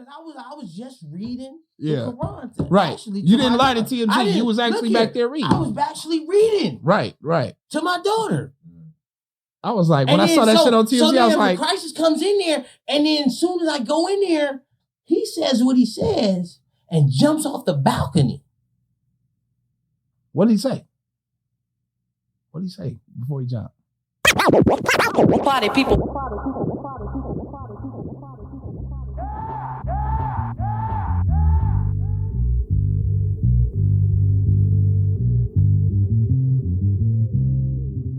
Because I was just reading the Quran. Right. You didn't lie to TMZ. You was actually back there reading. I was actually reading. Right. To my daughter. I was like, when I saw that shit on TMZ, I was like, the crisis comes in there, and then as soon as I go in there, he says what he says and jumps off the balcony. What did he say? What did he say before he jumped? Party people.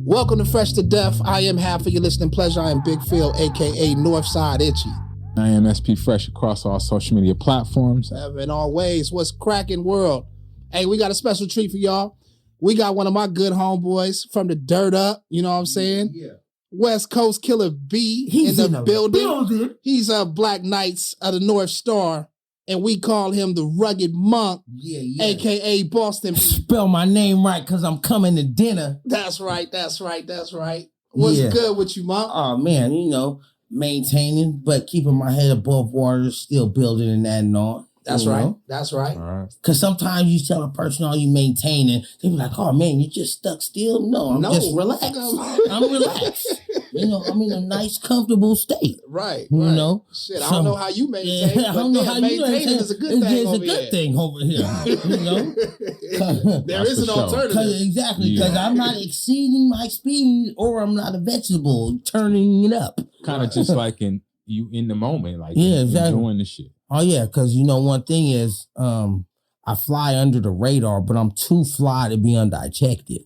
Welcome to Fresh to Death. I am half of your listening pleasure. I am Big Phil, a.k.a. Northside Itchy. I am SP Fresh across all social media platforms. In all ways, what's cracking world? Hey, we got a special treat for y'all. We got one of my good homeboys from the dirt up, you know what I'm saying? Yeah. West Coast Killer B. He's in the building. He's a Black Knights of the North Star, and we call him the Rugged Monk, a.k.a. Boston. Spell my name right, because I'm coming to dinner. That's right. What's good with you, Monk? Oh, man, maintaining, but keeping my head above water, still building and adding on. That's right. That's right. Because sometimes you tell a person, "Oh, you maintaining," they be like, "Oh man, you just stuck still." No, I'm just relaxed. I'm relaxed. I'm in a nice, comfortable state. Right. You know. Shit, I don't know how you maintain. I don't know how you maintain. Is a good thing. It's a good thing over here. There is an alternative. Exactly, because I'm not exceeding my speed, or I'm not a vegetable turning it up. Kind of just like in the moment, like enjoying the shit. Oh, yeah, because, one thing is I fly under the radar, but I'm too fly to be undetected.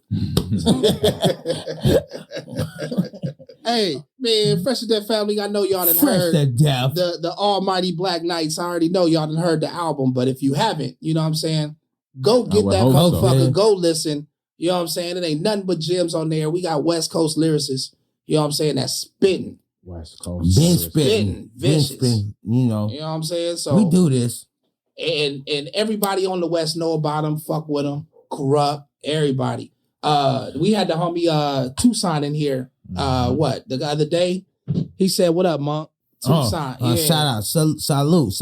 Hey, man, Fresh to Death family, I know y'all done heard the almighty Black Knights. I already know y'all done heard the album, but if you haven't, you know what I'm saying, go get that motherfucker, go listen. You know what I'm saying? It ain't nothing but gems on there. We got West Coast lyricists, you know what I'm saying, that's spitting. West Coast. Been spitting, vicious. You know what I'm saying? So we do this. And everybody on the West know about them, fuck with them, corrupt, everybody. We had the homie Tucson in here. The other day? He said, "What up, Monk?" Tucson. Shout out. Saludos.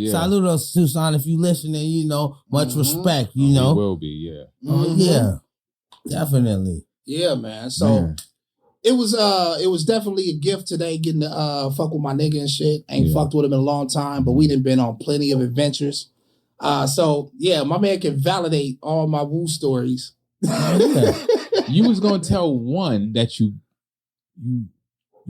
Saludos, Tucson. If you listening, much respect, He will be, yeah. Definitely. Yeah, man. So it was definitely a gift today getting to fuck with my nigga and shit. Ain't fucked with him in a long time, but we done been on plenty of adventures. So my man can validate all my woo stories. You was gonna tell one that you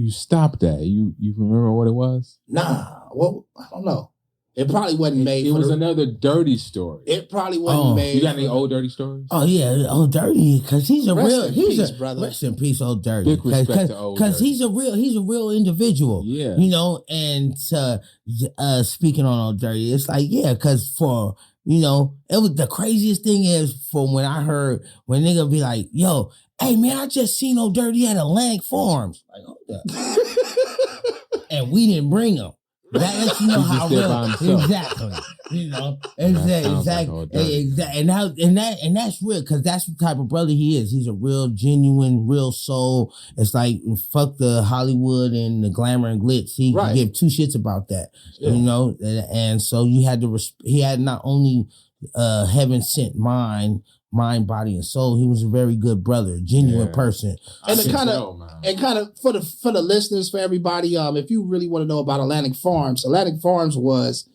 stopped at. You remember what it was? Nah. Well, I don't know. It probably wasn't made. It was another dirty story. It probably wasn't made. You got any old dirty stories? Oh yeah, Old Dirty, because he's a brother. Rest in peace, Old Dirty. Big respect to Old Dirty. Because he's a real individual. Yeah. And speaking on Old Dirty, it's like because for it was the craziest thing is from when I heard when nigga be like, "Yo, hey man, I just seen Old Dirty at Atlantic Farms." Like, hold up. And we didn't bring him. That lets you know how real. Exactly. And that's real because that's the type of brother he is. He's a real, genuine, real soul. It's like fuck the Hollywood and the glamour and glitz. He can give two shits about that. Yeah. And so he had not only heaven sent mind, body, and soul. He was a very good brother, genuine person. And kind of for the listeners, for everybody, if you really want to know about Atlantic Farms was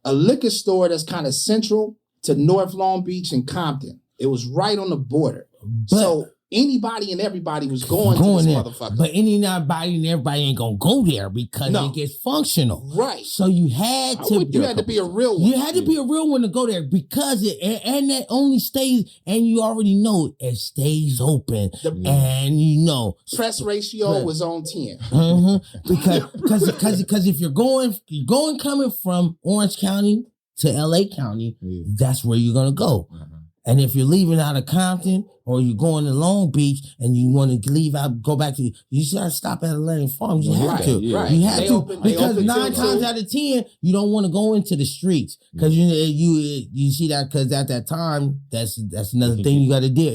a liquor store that's kind of central to North Long Beach and Compton. It was right on the border. So anybody and everybody was going to this motherfucker. But anybody and everybody ain't gonna go there because it gets functional. Right. So you had to be a real one. You had to be a real one to go there because and that only stays, and you already know it stays open. And press ratio was on 10. Because if you're coming from Orange County to LA County, that's where you're gonna go. And if you're leaving out of Compton or you're going to Long Beach and you want to leave out, go back to, you gotta stop at Atlantic Farms. You have to. Yeah. You have to. Because 9 times out of 10, you don't want to go into the streets. Because you see that, because at that time, that's another thing you got to do.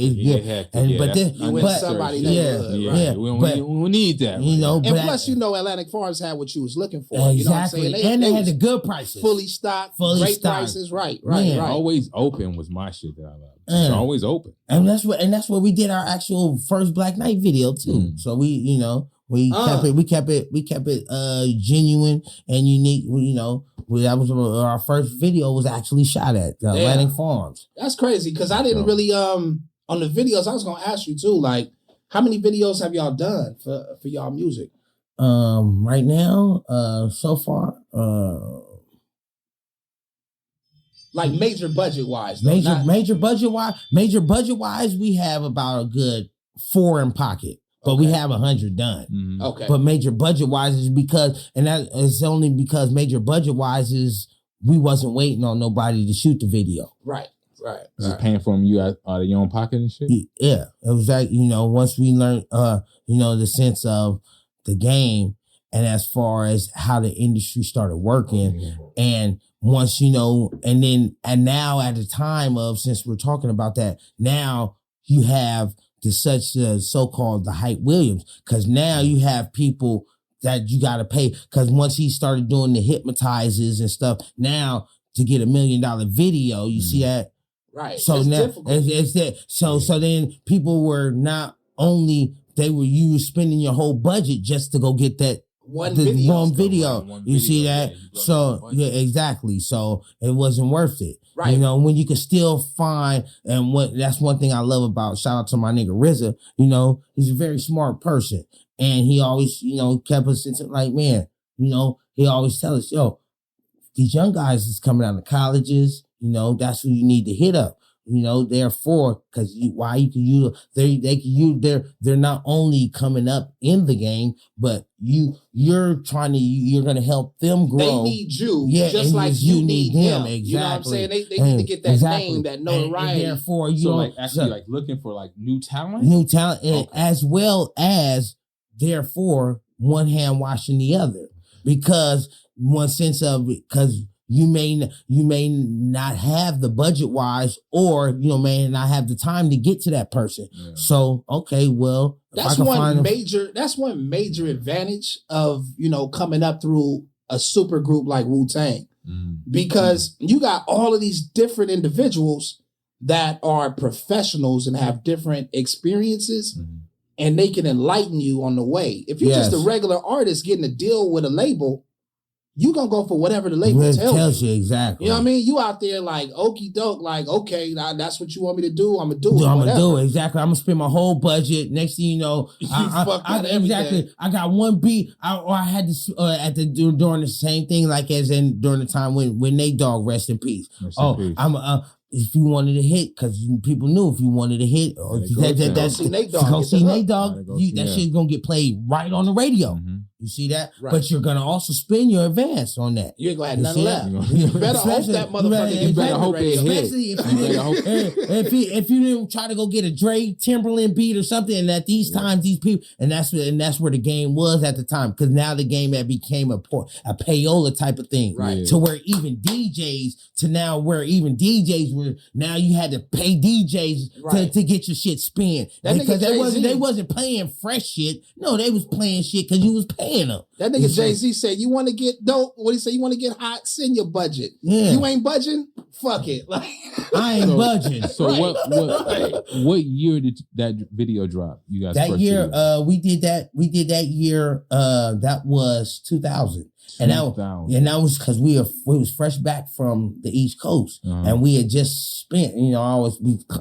Somebody we need that. You know, and plus, Atlantic Farms had what you was looking for. Exactly. You know what I'm saying? They had the good prices. Fully stocked, great prices. Right. Always open was my shit that I love. It's always open. And that's where we did our actual first Black Knight video too. So we kept it genuine and unique. That was our first video was actually shot at Atlantic Farms. That's crazy because I didn't really on the videos. I was gonna ask you too, like how many videos have y'all done for y'all music? Right now, so far, like major budget wise, major budget wise, we have about a good 4 in pocket. But we have 100 done. Mm-hmm. Okay. But major budget wise is because, and that is only because major budget wise is we wasn't waiting on nobody to shoot the video. Right. Is it paying for them you out of your own pocket and shit? Yeah. It was like, once we learned, the sense of the game and as far as how the industry started working and once, and now at the time of, since we're talking about that, now you have so-called the Hype Williams, because now you have people that you got to pay, because once he started doing the hypnotizers and stuff, now to get $1 million video, you see that? Right. So it's now difficult. it's that. So then people were not only, you were spending your whole budget just to go get that one video. You see that? So yeah, exactly. So it wasn't worth it. Right. When you can still find, and that's one thing I love about, shout out to my nigga RZA, he's a very smart person. And he always, kept us like, man, he always tell us, these young guys is coming out of colleges, that's who you need to hit up. Therefore, because they're not only coming up in the game, but you're gonna help them grow. They need you, just like you need them. Exactly. You know what I'm saying? They need to get that name, that notoriety. And therefore, looking for like new talent, as well as therefore one hand washing the other, because one sense of because. You may not have the budget wise, or may not have the time to get to that person. Yeah. So okay, well, that's one major advantage of coming up through a super group like Wu-Tang, because you got all of these different individuals that are professionals and have different experiences, and they can enlighten you on the way. If you're just a regular artist getting a deal with a label, you gonna go for whatever the label tells you. Exactly. You know what I mean? You out there like okie doke, like, okay, that's what you want me to do. I'm gonna do it. I'm gonna do it. Exactly. I'm gonna spend my whole budget. Next thing you know, exactly. I got one beat. I had to during the same thing, like as in during the time when Nate Dogg, rest in peace. If you wanted to hit, because people knew if you wanted to hit, or go see Nate Dogg. That shit's gonna get played right on the radio. Mm-hmm. You see that? Right. But you're gonna also spend your advance on that. You ain't gonna have nothing left. You better hope that motherfucker. You better hope it hit. Especially if you didn't try to go get a Dre Timberland beat or something, and at these times these people, and that's where the game was at the time, because now the game had became a payola type of thing, right? To where even DJs were now you had to pay DJs to get your shit spin, because they wasn't playing fresh shit. No, they was playing shit because you was paying them. That nigga Jay-Z said, you want to get dope? What he say? You want to get hot? Send your budget. Yeah. You ain't budging? Fuck it. Like I ain't budging. So what year did that video drop? You guys that year? We did that year. That was 2000. And that was because we was fresh back from the East Coast, and we had just spent. I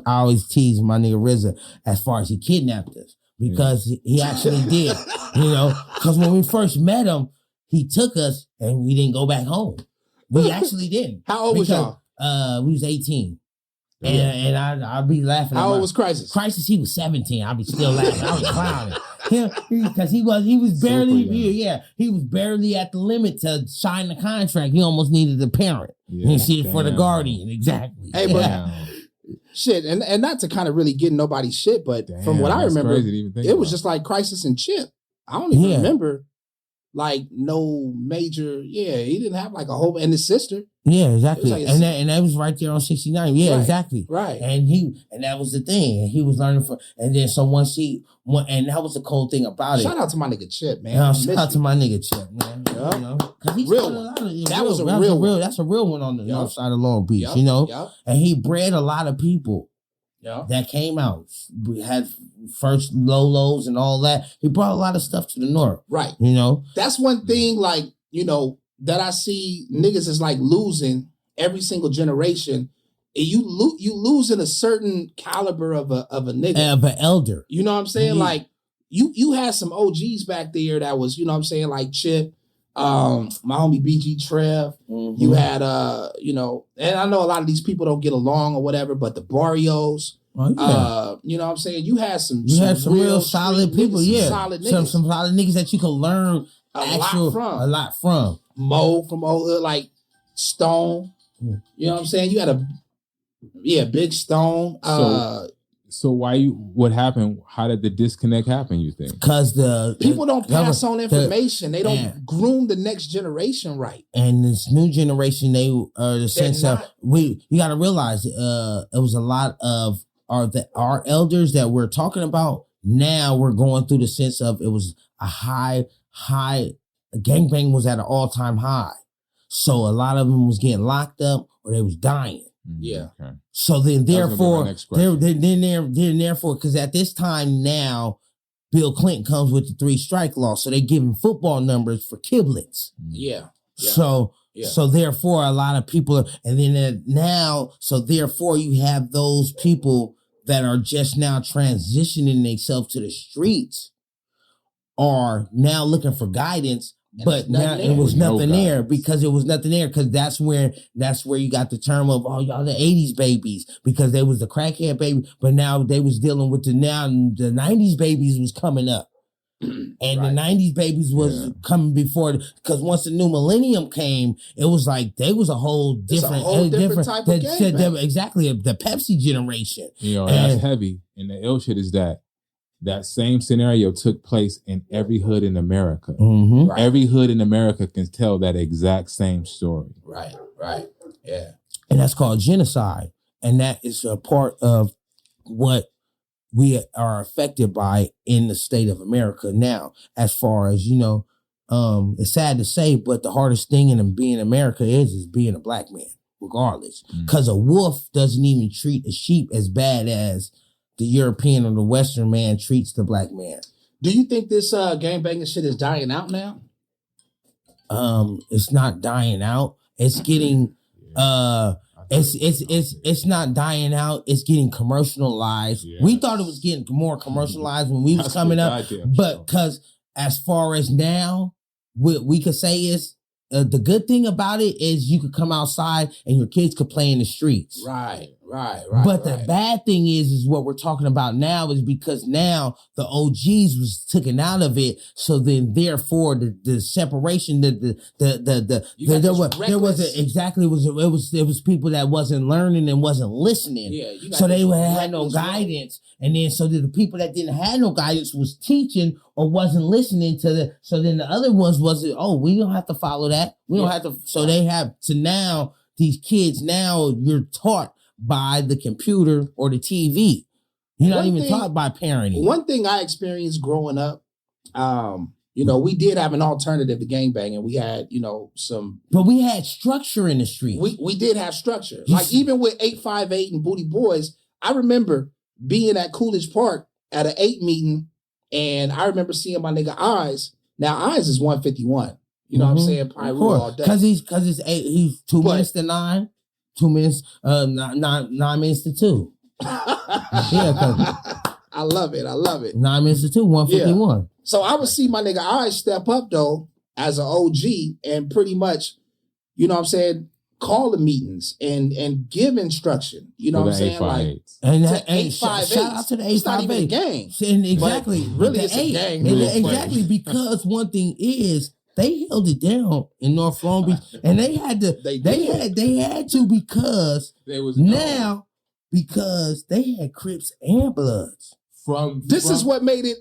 always tease my nigga RZA as far as he kidnapped us, because he actually did. Because when we first met him, he took us and we didn't go back home. We actually didn't. How old was y'all? We was 18. And I'll be laughing. How old was Crisis? Crisis, he was 17. I'll be still laughing. I was clowning. Because he was barely he was barely at the limit to sign the contract. He almost needed a parent. You see it for the guardian, exactly. Hey, but Shit, and not to kind of really get nobody's shit, but from what I remember, it was just like Crisis and Chip. I don't even remember like no major. Yeah, he didn't have like a whole and his sister. Yeah, exactly. Like and that was right there on 69. Yeah, exactly. Right. And that was the thing. He was learning from, and then so once and that was the cool thing about it. Shout out to my nigga Chip, man. Shout out to my nigga Chip, man. Yep. You know, because he's real one. That's a real one on the north side of Long Beach. You know, and he bred a lot of people. That came out. We had first Lolos and all that. He brought a lot of stuff to the north. Right. You know? That's one thing, like, you know, that I see niggas is like losing every single generation. And you losing a certain caliber of a nigga. Of an elder. You know what I'm saying? Like, you had some OGs back there that was, you know what I'm saying, like Chip, my homie BG Trev. You had you know, and I know a lot of these people don't get along or whatever, but the Barrios, you know what I'm saying? You had some real solid people, niggas, some solid niggas that you could learn a lot from. Mo from old hood, like Stone. You know what I'm saying? You had Big Stone. So what happened? How did the disconnect happen, you think? Because people don't pass on information. They don't groom the next generation right. And this new generation, they are the sense of you got to realize it was a lot of our elders that we're talking about. Now we're going through the sense of it was a high gangbang was at an all-time high. So a lot of them was getting locked up or they was dying. Yeah. Okay. So then, therefore, because at this time now, Bill Clinton comes with the 3 strike law, so they giving football numbers for kiblets. Yeah. So therefore, a lot of people, and then now, so therefore, you have those people that are just now transitioning themselves to the streets, are now looking for guidance. But now it was nothing there because that's where you got the term of y'all the 80s babies because they was the crackhead baby, but now they was dealing with the 90s babies was coming up. And the 90s babies was coming before because once the new millennium came, it was like they was a whole different type of game. Exactly, the Pepsi generation. You know, and that's heavy. And the ill shit is that same scenario took place in every hood in America. Mm-hmm. Right. Every hood in America can tell that exact same story. Right. Yeah. And that's called genocide. And that is a part of what we are affected by in the state of America now, as far as, you know, it's sad to say, but the hardest thing in being America is being a black man, regardless. Because a wolf doesn't even treat a sheep as bad as the European or the Western man treats the black man. Do you think this gangbanging shit is dying out now? It's not dying out. It's getting it's not dying out. It's getting commercialized. Yes. We thought it was getting more commercialized when we was coming up, but because as far as now, what we could say is the good thing about it is you could come outside and your kids could play in the streets. Right. But the bad thing is what we're talking about now is because now the OGs was taken out of it. So then therefore the separation, it was people that wasn't learning and wasn't listening. Yeah, so they had no guidance. And then so the people that didn't have no guidance was teaching or wasn't listening to so then the other ones wasn't, we don't have to follow that. We don't have to. So they have to now, these kids now you're taught by the computer or the TV. You're not even taught by parenting. One thing I experienced growing up, you know, we did have an alternative to gangbanging. We had, you know, but we had structure in the street. We did have structure. Even with 858 and Booty Boys, I remember being at Coolidge Park at an 8 meeting, and I remember seeing my nigga Eyes. Now Eyes is 151. You know what I'm saying? Probably all day. Because he's 2 minutes to 9. 2 minutes, 9 minutes to 2. I love it. 9 minutes to 2, 151. Yeah. So I would see my nigga Eyes step up though as an OG and pretty much, you know what I'm saying, call the meetings and give instruction. You know what I'm saying? Like, and 858. Shout out to the 858. It's not even a gang. Exactly. Really, it's a gang. Exactly, because one thing is they held it down in North Long Beach, and they had to. They had to because now because they had Crips and Bloods. This is what made it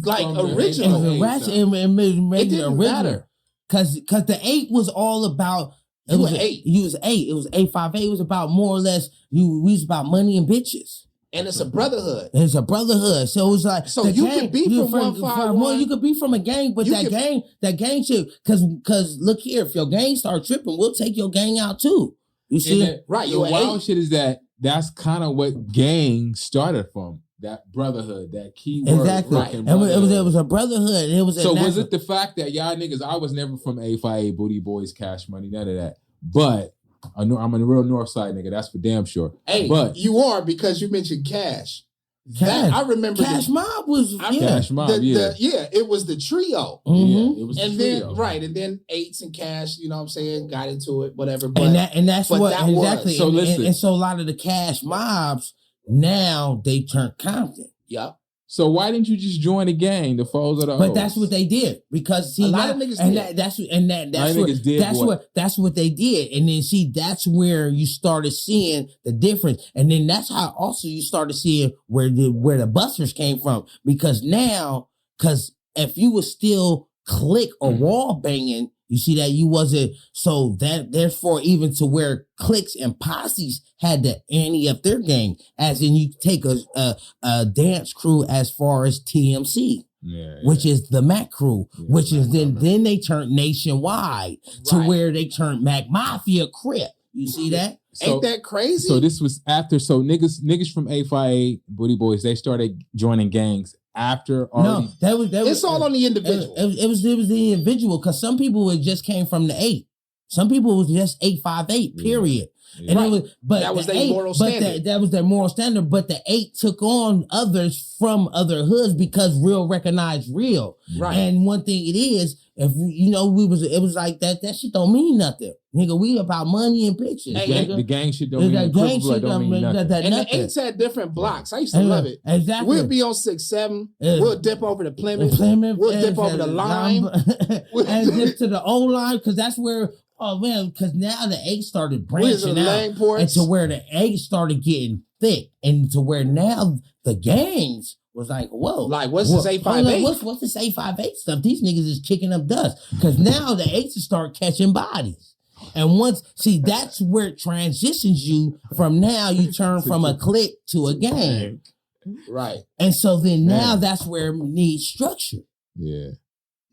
like original. It made it didn't original. matter. Cause the 8 was all about You was 8. You was 8. It was 858. It was about more or less we was about money and bitches. And it's a brotherhood. It's a brotherhood. So it was like you could be from 151. You could be from a gang, but that gang shit, cause look here, if your gang start tripping, we'll take your gang out too. You see? Right. The wild shit is that's kind of what gang started from. That brotherhood, that key word. Exactly. Right. And it was a brotherhood. It was was it the fact that y'all niggas, I was never from 858, Booty Boys, Cash Money, none of that. But I'm a real North Side nigga, that's for damn sure. Hey, but you are because you mentioned Cash. I remember Cash Mob was Cash Mob, it was the trio. Mm-hmm. Yeah, it was and the then trio. and then Eights and Cash, you know what I'm saying, got into it, whatever. But that's what that exactly. Was. So listen. And so a lot of the Cash Mobs now they turned Compton. Yep. So why didn't you just join the gang, the foes of the But O's? that's what they did because a lot of niggas did. That's what they did, and then that's where you started seeing the difference, and then that's how also you started seeing where the busters came from because if you was still click or wall banging. You see that you wasn't, so that therefore even to where cliques and posses had to ante up their game, as in you take a dance crew as far as TMC, which is the Mac crew, which is then they turned nationwide to where they turned Mac Mafia Crip. You see that? Ain't that crazy? So this was after, so niggas from 858, Booty Boys, they started joining gangs after already. No, that was it's all on the individual. It was the individual because some people just came from the 8. Some people was just 858. Period. Yeah. And right. it was, but that was the their 8, moral standard. That was their moral standard. But the 8 took on others from other hoods because real recognized real. Right. And one thing it is, if it was like that shit don't mean nothing. Nigga, we about money and bitches. The gang shit don't mean nothing. Don't mean nothing. And the 8s had different blocks. I used to love it. Exactly. We'll be on 6-7. We'll dip over to Plymouth. We'll dip over to Lime. And dip to the old line because that's where. Oh man, because now the 8 started branching out, and to where the 8 started getting thick, and to where now the gangs was like, whoa, like what's this 858? What's this 858 stuff? These niggas is kicking up dust because now the 8s start catching bodies, and that's where it transitions you from. Now you turn from a clique to a gang, right? And so then now that's where it needs structure. Yeah.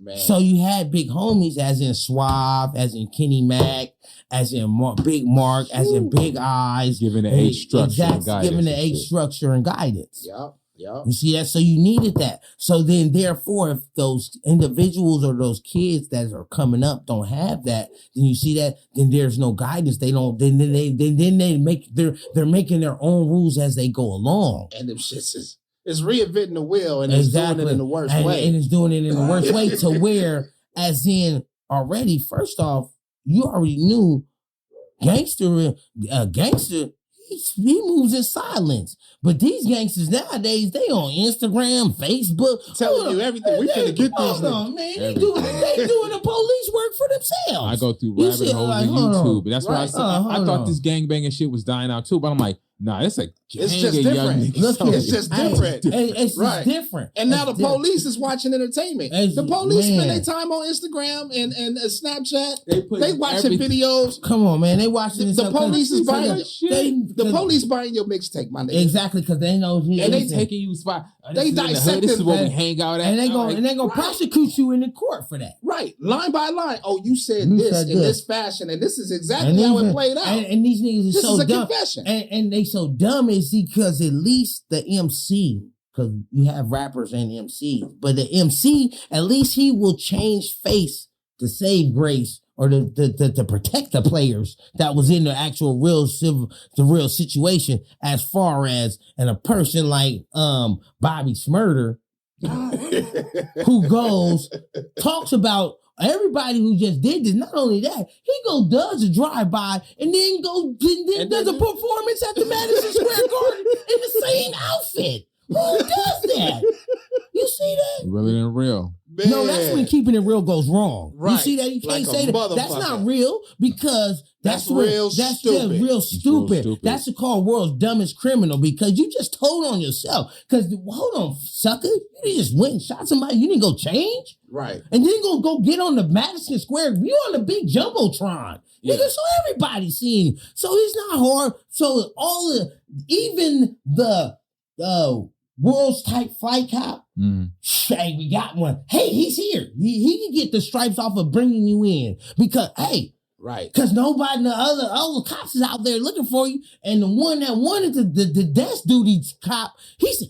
Man. So you had big homies as in Suave, as in Kenny Mac, as in Big Mark, as in Big Eyes. Giving the 8 structure and guidance. Giving the 8 structure and guidance. Yep. You see that? So you needed that. So then therefore, if those individuals or those kids that are coming up don't have that, then you see that, then there's no guidance. They don't, then they make, they're making their own rules as they go along. And them shits it's reinventing the wheel and it's doing it in the worst way. And it's doing it in the worst way to where, as in already, first off, you already knew gangster, he moves in silence. But these gangsters nowadays, they on Instagram, Facebook. Telling you everything. We finna get these man. They doing the police work for themselves. I go through rabbit holes on YouTube. But that's why I said, I thought this gangbanging shit was dying out too. But I'm like, nah, it's like it's just different. It's just different. It's just different. And now the police is watching entertainment. The police spend their time on Instagram and Snapchat. They watching videos. Come on, man. They watching the police is buying the police buying your mixtape, my nigga. Exactly, because they know and they taking you spot. They dissect this is where we hang out at. And they gonna prosecute you in the court for that. Right. Line by line. Oh, you said this in this fashion, and this is exactly how it played out. And these niggas is so dumb. Confession. And they so dumb is because at least the MC, because you have rappers and MCs, but the MC, at least he will change face to save grace or to protect the players that was in the actual real situation, as far as and a person like Bobby Smurder who talks about everybody who just did this. Not only that, he does a drive-by and then does a performance at the Madison Square Garden in the same outfit. Who does that? You see that? Really and real. Man. No, that's when keeping it real goes wrong. Right. You see that? You can't say that. That's not motherfucker. real because That's real stupid. Real stupid. stupid. That's called world's dumbest criminal because you just told on yourself. Because hold on, sucker, you just went and shot somebody. You didn't go change, right? And then go get on the Madison Square. You on the big jumbotron, nigga. So everybody's seeing. So it's not hard. So even the world's type flight cop. Hey, we got one. Hey, he's here. He can get the stripes off of bringing you in because hey. Right. Because nobody, the other cops is out there looking for you. And the one that wanted the desk duty cop, he's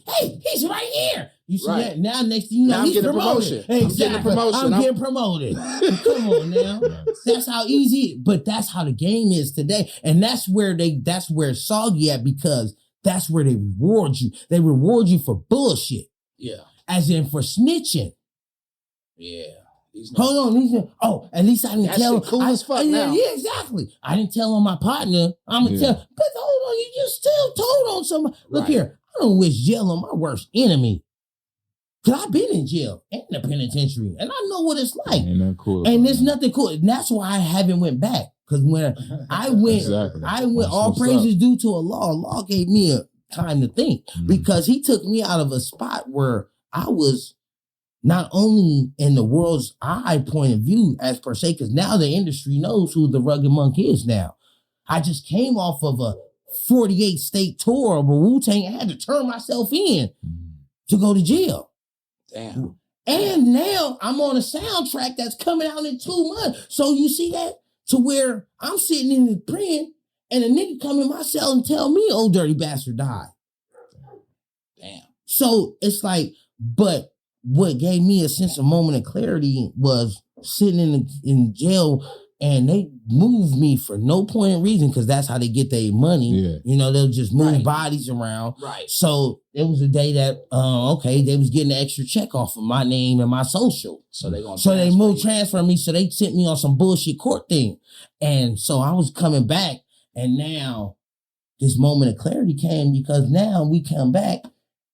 right here. You see that? Now next thing you know, he's promoted. Exactly. I'm getting promoted. Come on now. That's how easy, but that's how the game is today. And that's where it's soggy at because that's where they reward you. They reward you for bullshit. Yeah. As in for snitching. Yeah. Hold on, at least I didn't tell him. Cool as fuck now. Yeah, exactly. I didn't tell on my partner. I'm gonna tell. But hold on, you just still told on somebody. Look here, I don't wish jail on my worst enemy. Cause I've been in jail and the penitentiary, and I know what it's like. Ain't that cool? And there's nothing cool. And that's why I haven't went back. Cause when I went, all praises due to Allah. Allah gave me a time to think because He took me out of a spot where I was. Not only in the world's eye point of view as per se, because now the industry knows who the Rugged Monk is now. I just came off of a 48 state tour of a Wu-Tang. I had to turn myself in to go to jail. Damn. And now I'm on a soundtrack that's coming out in 2 months. So you see that? To where I'm sitting in the prison and a nigga come in my cell and tell me, old dirty bastard died. Damn. So it's like, but what gave me a sense of moment of clarity was sitting in jail and they moved me for no point of reason because that's how they get their money. Yeah. You know, they'll just move bodies around. Right. So it was a day that, they was getting an extra check off of my name and my social. So they transfer me. So they sent me on some bullshit court thing. And so I was coming back and now this moment of clarity came because now we come back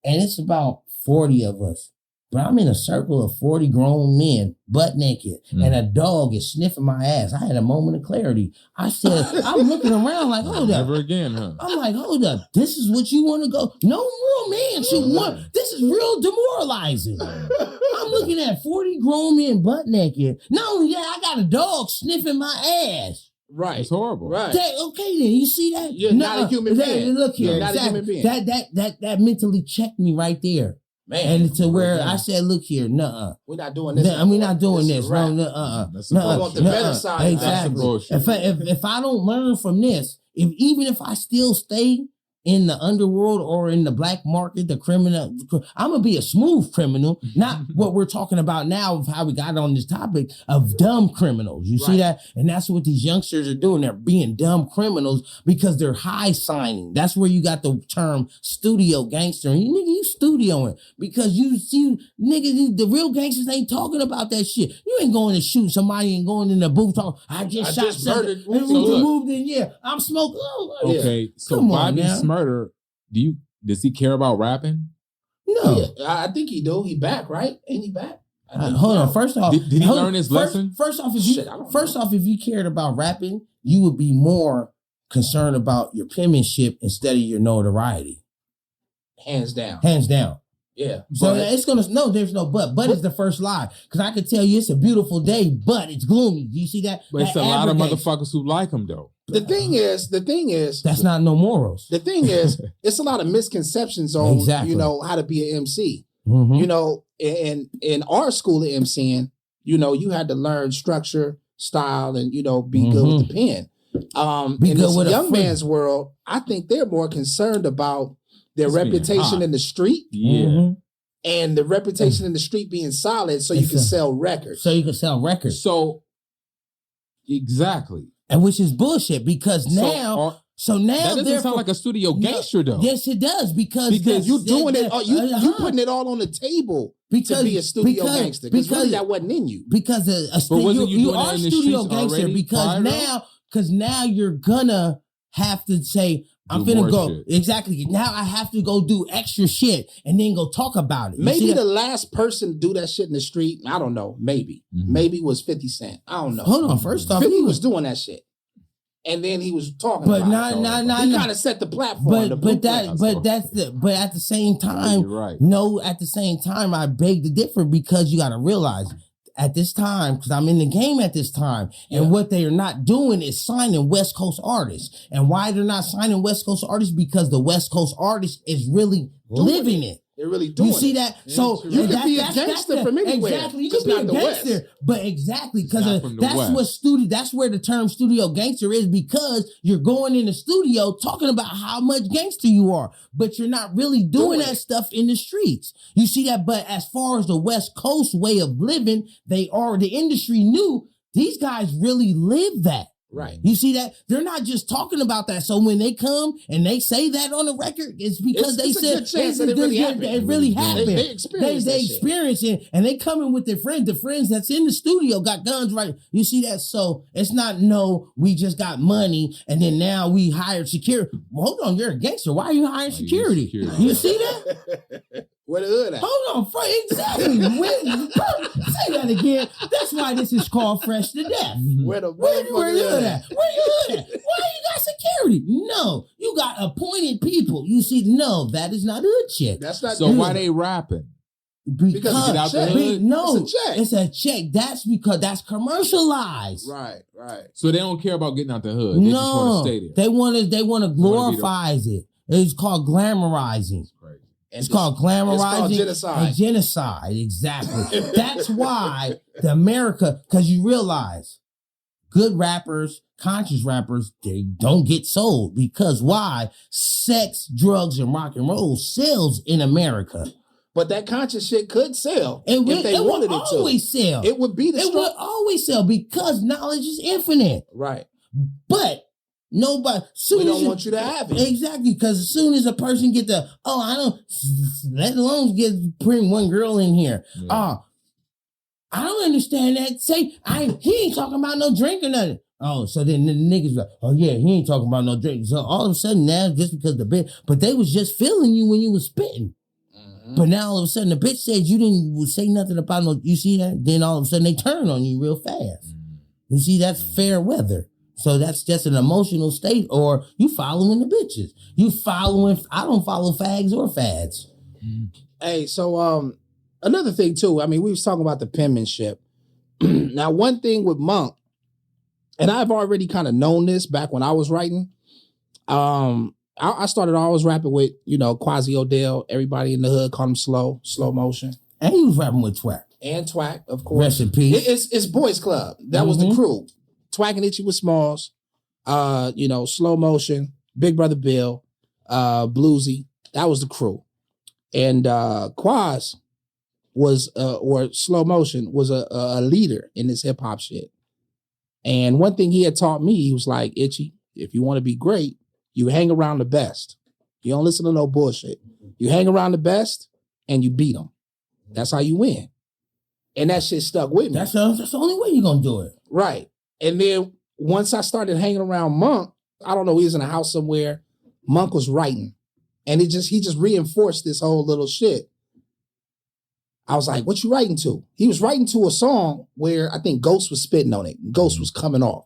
and it's about 40 of us. But I'm in a circle of 40 grown men, butt naked, and a dog is sniffing my ass. I had a moment of clarity. I said, I'm looking around like, hold up. Never again, huh? I'm like, hold up. This is what you want to go? No real man should want. This is real demoralizing. I'm looking at 40 grown men butt naked. Not only that, I got a dog sniffing my ass. Right. It's horrible. Right. Okay, then. You see that? You're not a human being. Look here. You're not a human being. That mentally checked me right there. Man, and to where I said, look here, we're not doing this. We're not doing this. No, I want the better side. Exactly. If I don't learn from this, even if I still stay in the underworld or in the black market, the criminal, I'm gonna be a smooth criminal, not what we're talking about now of how we got on this topic of dumb criminals. You see that? And that's what these youngsters are doing. They're being dumb criminals because they're high signing. That's where you got the term studio gangster. And you studioing because you see, nigga, the real gangsters ain't talking about that shit. You ain't going to shoot somebody and going in the booth talking, I just shot somebody. Moved in, I'm smoking. Okay, so Bobby's murder, does he care about rapping? No. Yeah, I think he do. He back, right? Ain't he back? Hold on. First off, did he learn his lesson? First off, if you cared about rapping, you would be more concerned about your penmanship instead of your notoriety. Hands down. Yeah. So it's there's no but. But it's the first lie. Because I could tell you it's a beautiful day, but it's gloomy. Do you see that? But it's a lot of motherfuckers who like him though. The thing is that's not no morals. The thing is, it's a lot of misconceptions on how to be an MC. Mm-hmm. You know, in our school of MCing, you had to learn structure, style, and be good with the pen. In this young man's world, I think they're more concerned about their reputation in the street. Yeah. Mm-hmm. And the reputation in the street being solid so you can sell records. So exactly. And which is bullshit because now that doesn't sound like a studio gangster though. Yes, it does because you doing it. You putting it all on the table to be a studio gangster because really that wasn't in you. Because you are a studio gangster because now you're gonna have to say, I'm finna go. Shit. Exactly. Now I have to go do extra shit and then go talk about it. Maybe the last person to do that shit in the street, I don't know. Maybe. Maybe was 50 Cent. I don't know. Hold on. First off, 50 was doing that shit. and then he was talking But about not. He kind of set the platform. But at the same time, You're right. no. At the same time, I beg to differ because you got to realize at this time, because I'm in the game at this time, and what they are not doing is signing West Coast artists. And why they're not signing West Coast artists? Because the West Coast artist is really living it. They're really doing You see it. that? So you can be a gangster from anywhere. Exactly, you can be a gangster, but exactly because that's West. what studio. That's where the term studio gangster is, because you're going in the studio talking about how much gangster you are, but you're not really doing that stuff in the streets. You see that? But as far as the West Coast way of living, the industry knew these guys really live that. Right. You see that? They're not just talking about that. So when they come and they say that on the record, it's because they said it really happened. It really happened. They experienced They experience it, and they come in with their friends. The friends that's in the studio got guns, right? You see that? So it's not, no, we just got money and then now we hired security. Well, hold on, you're a gangster. Why are you hiring security? You see that? Where the hood at? Hold on, exactly. Say that again. That's why this is called Fresh to Death. Where you at? Where you hood at? Why you got security? No, you got appointed people. You see, no, that is not hood shit. That's not. So why they rapping? Because out the hood? no, it's a check. It's a check. That's because that's commercialized. Right. So they don't care about getting out the hood. They just want to stay there. They want to glorifize it. It's called glamorizing. It's called glamorizing. It's called genocide. And genocide, exactly. That's why the America, because you realize good rappers, conscious rappers, they don't get sold. Because why? Sex, drugs, and rock and roll sells in America. But that conscious shit could sell if they it wanted would it to. Always sell. It would be It would always sell because knowledge is infinite. Right. But nobody. We don't want you to have it. Exactly, because as soon as a person get the, I don't, let alone bring one girl in here. I don't understand that. He ain't talking about no drink or nothing. Oh, so then the niggas like, oh yeah, he ain't talking about no drink. So all of a sudden now, just because the bitch, but they was just feeling you when you was spitting. But now all of a sudden the bitch said you didn't say nothing about no, you see that? Then all of a sudden they turn on you real fast. You see, that's fair weather. So that's just an emotional state, or you following the bitches. I don't follow fags or fads. Hey, so another thing too, I mean, we was talking about the penmanship. Now, one thing with Monk, and I've already kind of known this back when I was writing. I started always rapping with, Quasi Odell. Everybody in the hood called him Slow Motion. And you was rapping with Twack. And Twack, of course. Rest in peace. It's Boys Club. That was the crew. Twack and Itchy with Smalls. Slow Motion, Big Brother Bill, Bluesy. That was the crew. And Quaz was, or Slow Motion, was a leader in this hip hop shit. And one thing he had taught me, he was like, Itchy, if you want to be great, you hang around the best. You don't listen to no bullshit. You hang around the best and you beat them. That's how you win. And that shit stuck with me. That's the only way you're going to do it. Right. And then once I started hanging around Monk, I don't know, he was in a house somewhere. Monk was writing. And he just reinforced this whole little shit. I was like, what you writing to? He was writing to a song where I think Ghost was spitting on it. Ghost was coming off.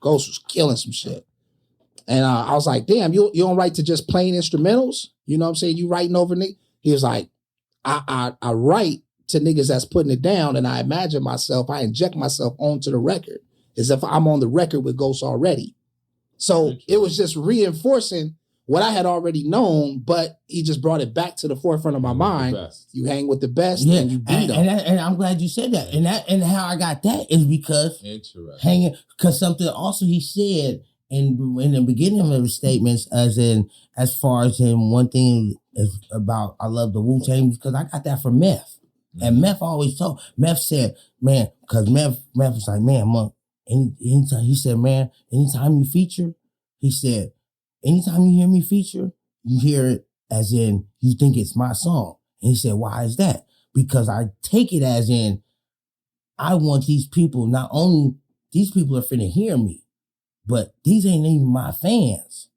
Ghost was killing some shit. And I was like, damn, you don't write to just plain instrumentals? You know what I'm saying? You writing over niggas? He was like, I write to niggas that's putting it down, and I imagine myself, I inject myself onto the record as if I'm on the record with Ghost already. So it was just reinforcing what I had already known, but he just brought it back to the forefront of my mind. You hang with the best and you beat them. And I'm glad you said that. And how I got that is because something also he said in the beginning of his statements, as far as him, one thing is about, I love the Wu-Tang because I got that from Meth. And Meth always told, Meth said, man, because Meth was like, man, Monk, anytime, he said, man, anytime you feature, he said, anytime you hear me feature, you hear it as in, you think it's my song. And he said, why is that? Because I take it as in, I want these people, not only, these people are finna hear me, but these ain't even my fans.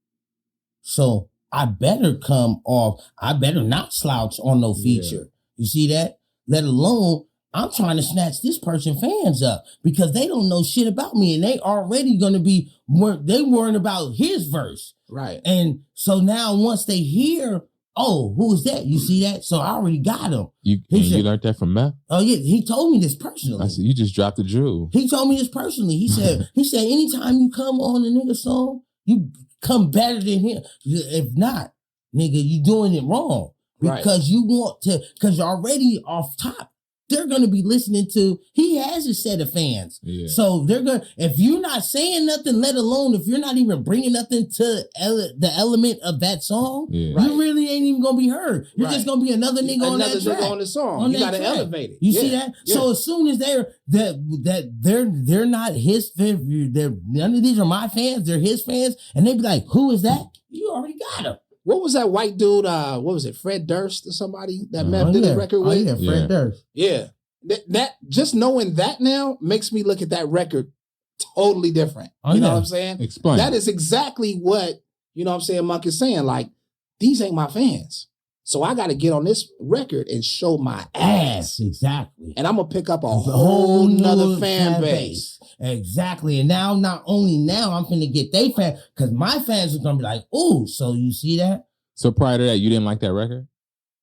So I better come off, I better not slouch on no feature. You see that? Let alone, I'm trying to snatch this person fans up because they don't know shit about me and they already going to be they worrying about his verse. Right. And so now once they hear, oh, who's that? You see that? So I already got him. You learned that from Meth? Oh yeah, he told me this personally. I said, you just dropped the jewel. He told me this personally. He said, anytime you come on a nigga song, you come better than him. If not, nigga, you doing it wrong. Because you want to, because you're already off top. They're going to be listening to, he has a set of fans. Yeah. So they're going to, if you're not saying nothing, let alone if you're not even bringing nothing to the element of that song, you really ain't even going to be heard. You're just going to be another nigga on that track. On the song. You got to elevate it. You see that? Yeah. So as soon as they're not his fans, none of these are my fans, they're his fans, and they be like, who is that? You already got him. What was that white dude? What was it? Fred Durst or somebody that Meth did a record with? Yeah, Fred Durst. Yeah. That just knowing that now makes me look at that record totally different. You know what I'm saying? Explain. That is exactly what, you know what I'm saying, Monk is saying. Like, these ain't my fans. So I got to get on this record and show my ass. Exactly. And I'm going to pick up a whole nother fan base. Exactly. And now, not only now, I'm going to get they fans, because my fans are going to be like, ooh, so you see that? So prior to that, you didn't like that record?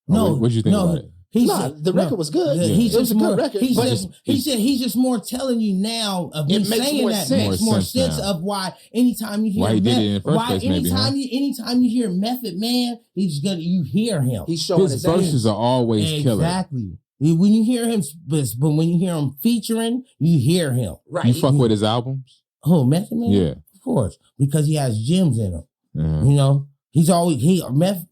No. What did you think about it? The record was good. Yeah. It was a good record. He's just more telling you now of me saying that makes more sense of why anytime you hear why he did it in the first place, anytime you hear Method Man, you hear him. He's showing his verses are always killer. Exactly. When you hear him, but when you hear him featuring, you hear him. Right. You fuck with his albums? Oh, Method Man? Yeah. Of course. Because he has gems in him. Uh-huh. You know? He's always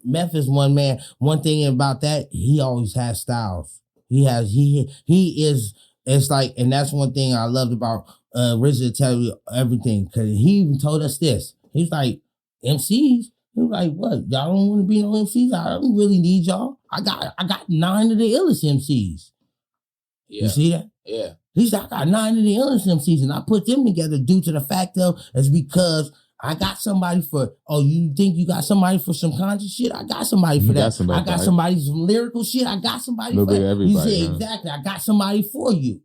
Meth is one man. One thing about that, he always has styles. He is. It's like, and that's one thing I loved about RZA tell you everything, because he even told us this. He's like, MCs. He was like, what? Y'all don't want to be no MCs? I don't really need y'all. I got 9 of the illest MCs. Yeah. You see that? Yeah. He's like, I got 9 of the illest MCs, and I put them together due to the fact of it's because I got somebody for, you think you got somebody for some conscious shit? I got somebody for that. I got somebody for some lyrical shit. I got somebody for that. Everybody, you see, exactly. I got somebody for you.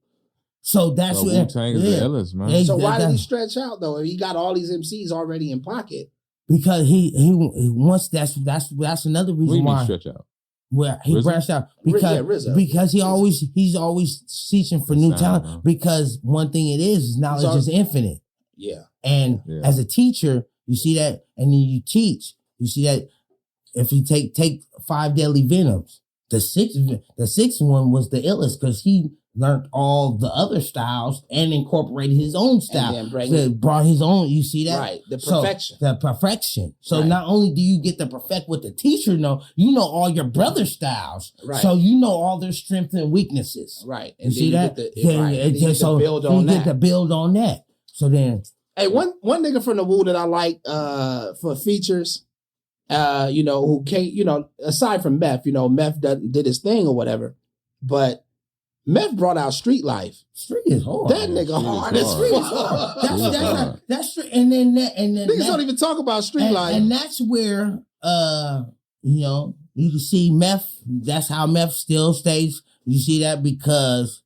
So that's what Wu-Tang is the illest, man. So why did he stretch out though? If he got all these MCs already in pocket. Because he wants, that's another reason why. Stretch out? Well, he branched out because he's always searching for new talent. Because one thing it is knowledge is infinite. Yeah. And as a teacher, you see that, and then you teach. You see that if you take 5 Deadly Venoms, the sixth one was the illest because he learned all the other styles and incorporated his own style. And then brought his own. You see that? Right. The perfection. So, the perfection. So not only do you get to perfect what the teacher know, you know all your brother styles. Right. So you know all their strengths and weaknesses. Right. And you see that? So you get to build on that. So then. Hey, one nigga from the Wu that I like for features, who can't, aside from Meth, Meth did his thing or whatever, but Meth brought out Street Life. Street is hard. That nigga hard as fuck. That's street, and then niggas don't even talk about Street Life, and that's where you can see Meth. That's how Meth still stays. You see that because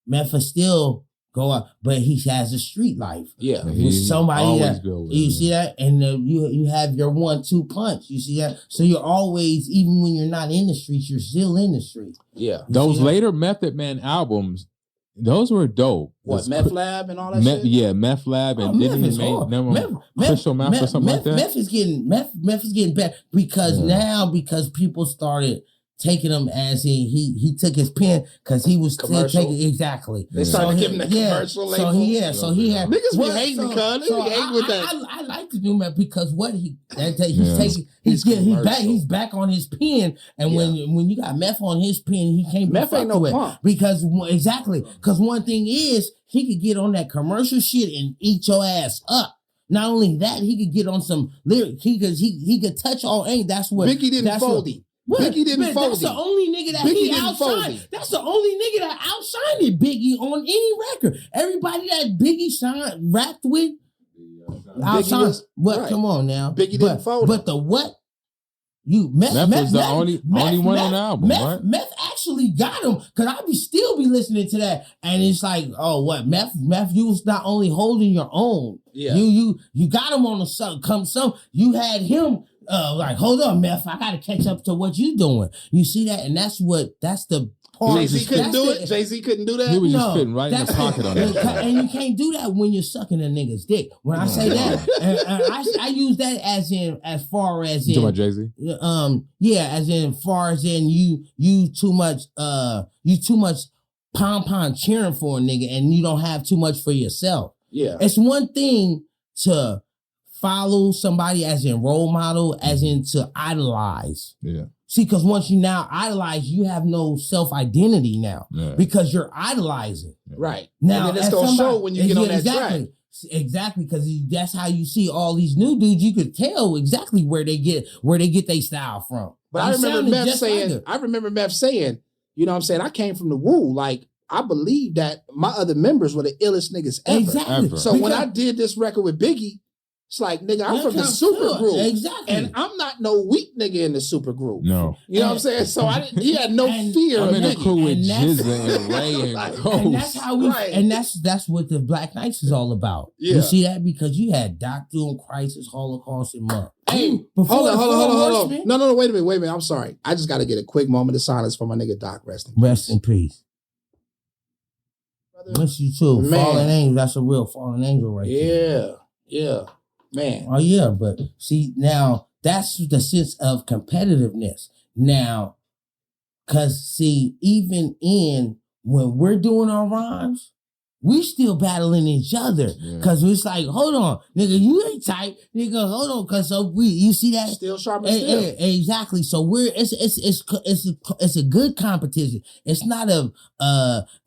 Meth is still. Go up, but he has a street life. Yeah, with somebody that you see that, and you have your 1-2 punch. You see that, so you're always, even when you're not in the streets, you're still in the street. Yeah, those later Method Man albums, those were dope. What, Meth Lab and all that shit? Yeah, Meth Lab and didn't he make Crystal Meth or something like that? Meth is getting better because people started taking him as he took his pen because he was taking exactly. They started giving the commercial label. So he had niggas be hating because they hate with that. I like to do that because he's back on his pen, and when you got Meth on his pen, he can't Meth ain't no punk. Because one thing is he could get on that commercial shit and eat your ass up. Not only that, he could get on some lyrics. He could touch all ain't. That's what Biggie didn't fold him. Biggie didn't fold That's the only nigga that he outshined. That's the only nigga that outshined Biggie on any record. Everybody that Biggie rapped with outshined. What? Right. Come on now. Biggie didn't fold him. But the what? Meth was the only one on the album, right? Meth actually got him, because I still be listening to that, and it's like, oh, what, Meth, you was not only holding your own, you got him on the you had him like, hold on, Meth, I gotta catch up to what you doing. You see that, and that's the part. Jay-Z couldn't do it. Jay-Z couldn't do that. He was just fitting right in the pocket on that. And you can't do that when you're sucking a nigga's dick. When I say that, and I use that as far as you talking about Jay-Z? As in far as in you too much pom cheering for a nigga, and you don't have too much for yourself. Yeah, it's one thing to follow somebody as in role model, as in to idolize. Yeah. See, because once you now idolize, you have no self-identity now because you're idolizing. Right. Now, and then it's going to show when you get on that track. Exactly, because that's how you see all these new dudes. You could tell exactly where they get their style from. But I remember Meth saying, you know what I'm saying, I came from the Wu. Like, I believe that my other members were the illest niggas ever. Exactly. So when I did this record with Biggie, it's like, nigga, I'm from the super group. Exactly. And I'm not no weak nigga in the super group. No. You know what I'm saying? So he had no fear I'm of in a Biggie. crew with Jizza and Ray and Ghost. And that's how and that's what the Black Knights is all about. Yeah. You see that? Because you had Doc Doom, Crisis, Holocaust, and Monk. Hey, hold on. No, wait a minute. I'm sorry. I just got to get a quick moment of silence for my nigga Doc. Rest in peace. Miss you too. Man. Fallen Angel. That's a real fallen angel right there. Yeah. Man. Oh, yeah. But see, now that's the sense of competitiveness. Now, because see, even when we're doing our rhymes, we still battling each other. Because it's like, hold on, nigga, you ain't tight. Nigga, hold on. Because you see that? Still sharp as steel. Exactly. So it's a good competition. It's not a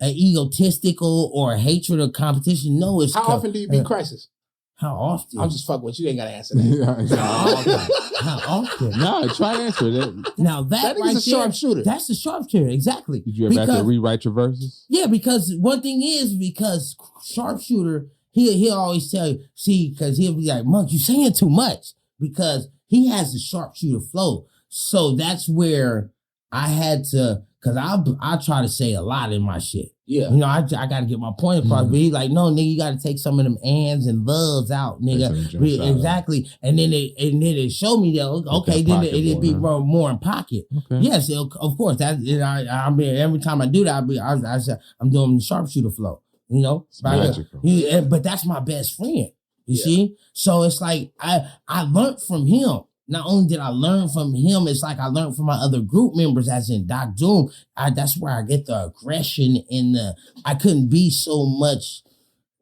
egotistical or a hatred of competition. No, it's how often do you beat Crisis? How often? I'm just fucking with you. You ain't got to answer that. How often? No, try to answer that. Now that right a sharpshooter. That's the sharpshooter, exactly. Did you ever have to rewrite your verses? Yeah, because one thing is, because sharpshooter, he'll always tell you, see, because he'll be like, Monk, you saying too much, because he has the sharpshooter flow. So that's where I had to, because I try to say a lot in my shit. Yeah. You know, I got to get my point across. But he's like, no, nigga, you got to take some of them ands and loves out, nigga. Exactly. And then it showed me that, okay, then it'd be more in pocket. Okay. Yes, of course. That I mean, every time I do that, I'm doing the sharpshooter flow, you know? But that's my best friend, you see? So it's like, I learned from him. Not only did I learn from him, it's like I learned from my other group members, as in Doc Doom. That's where I get the aggression and I couldn't be so much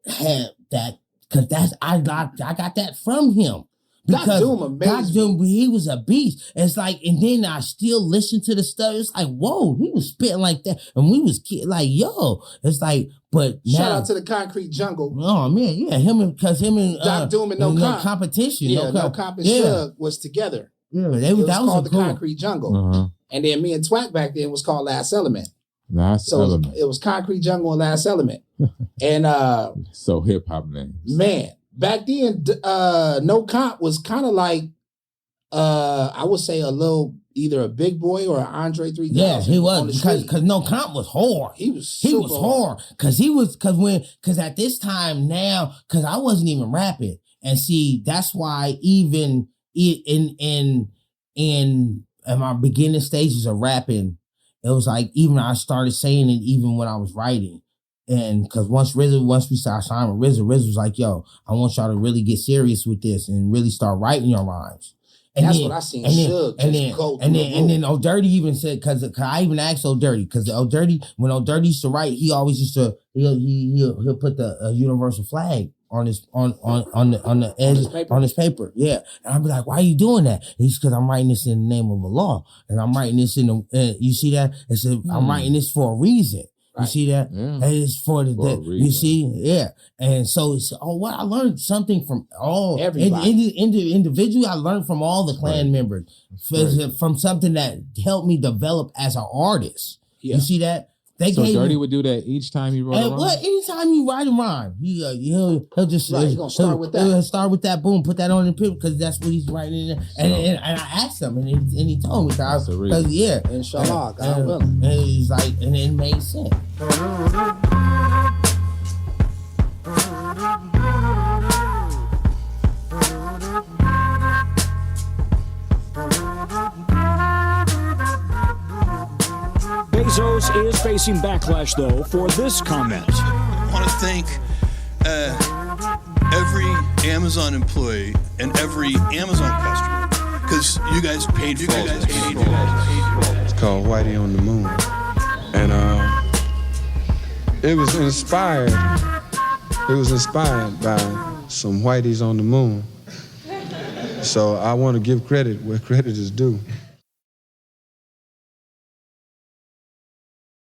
that, because I got that from him. Because Doc Doom, amazing. Doc Doom, he was a beast. It's like, and then I still listen to the stuff. It's like, whoa, he was spitting like that. And we was like, yo, it's like, but now, shout out to the Concrete Jungle. Oh man, yeah, him and Doc Doom and no competition. Yeah, no comp and Shug was together. Yeah, that was called the Concrete Jungle. And then me and Twack back then was called Last Element. It was Concrete Jungle and Last Element. And so hip hop names. Man, back then, No Comp was kind of like I would say either a Big Boy or an Andre 3000. Yeah, he was, because No Comp was hard. He was hard because at this time now, because I wasn't even rapping, and see, that's why even in my beginning stages of rapping, it was like, even I started saying it even when I was writing. And because once we started signing with RZA was like, yo, I want y'all to really get serious with this and really start writing your rhymes. And that's what I seen. And then Old Dirty even said, because I even asked Old Dirty, because when Old Dirty used to write, he always used to he'll put the universal flag on his the edge on his paper. Yeah. And I'd be like, why are you doing that? And he's, because I'm writing this in the name of Allah, and I'm writing this you see that? It said, I'm writing this for a reason. You see that? Yeah. And it's for you see, yeah. And so it's what I learned something from all everybody. Individually, I learned from all the clan members from something that helped me develop as an artist. Yeah. You see that? So Dirty would do that each time he wrote a rhyme? Well, anytime you write a rhyme, he'll just he's gonna start with that. He'll start with that, boom, put that on the paper because that's what he's writing in there. And I asked him, and he told me because inshallah, God willing. And he's like, and it made sense. Bezos is facing backlash, though, for this comment. I want to thank every Amazon employee and every Amazon customer because you guys paid for all this. It's called Whitey on the Moon. And it was inspired. It was inspired by some Whiteys on the moon. So I want to give credit where credit is due.